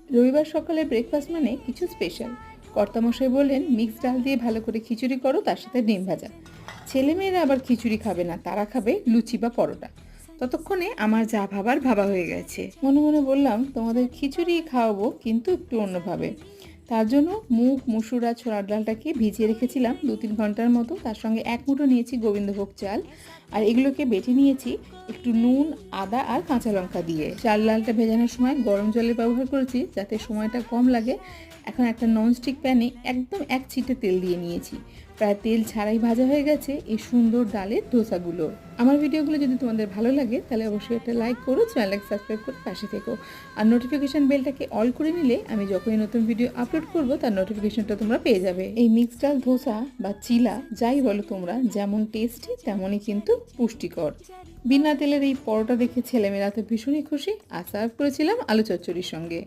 রবিবার সকালে ব্রেকফাস্ট মানে কিছু স্পেশাল। কর্তামশাই বললেন মিক্সড ডাল দিয়ে ভালো করে খিচুড়ি করো, তার সাথে ডিম ভাজা। ছেলেমেয়েরা আবার খিচুড়ি খাবে না, তারা খাবে লুচি বা পরোটা। ততক্ষণে আমার যা ভাবার ভাবা হয়ে গেছে। মনে মনে বললাম তোমাদের খিচুড়ি খাওয়াবো, কিন্তু একটু অন্যভাবে। তার জন্য মুগ, মসুর আর ছোলার ডালটাকে ভিজিয়ে রেখেছিলাম 2-3 ঘন্টার মতো। তার সঙ্গে এক মুঠো নিয়েছি গোবিন্দভোগ চাল, আর এগুলোকে বেটে নিয়েছি একটু নুন, আদা আর কাঁচা লঙ্কা দিয়ে। চাল ডালটা ভেজানোর সময় গরম জলের ব্যবহার করেছি যাতে সময়টা কম লাগে। এখন একটা ননস্টিক প্যানে একদম এক ছিটে তেল দিয়ে নিয়েছি। প্রায় তেল ছাড়াই ভাজা হয়ে গেছে এই সুন্দর ডালের ধোসাগুলো। আমার ভিডিওগুলো যদি তোমাদের ভালো লাগে তাহলে অবশ্যই একটা লাইক করো, চ্যানেলটাকে সাবস্ক্রাইব করে পাশে থেকো। আর নোটিফিকেশন বেলটাকে অল করে নিলে আমি যখনই নতুন ভিডিও আপলোড করব তার নোটিফিকেশনটা তোমরা পেয়ে যাবে। এই মিক্সড ডাল ধোসা বা চিলা যাই বলো তোমরা, যেমন টেস্টি তেমনই কিন্তু পুষ্টিকর। বিনা তেলের এই পরোটা দেখে ছেলেমেয়েরা তো ভীষণই খুশি। আর সার্ভ করেছিলাম আলু চচ্চড়ির সঙ্গে।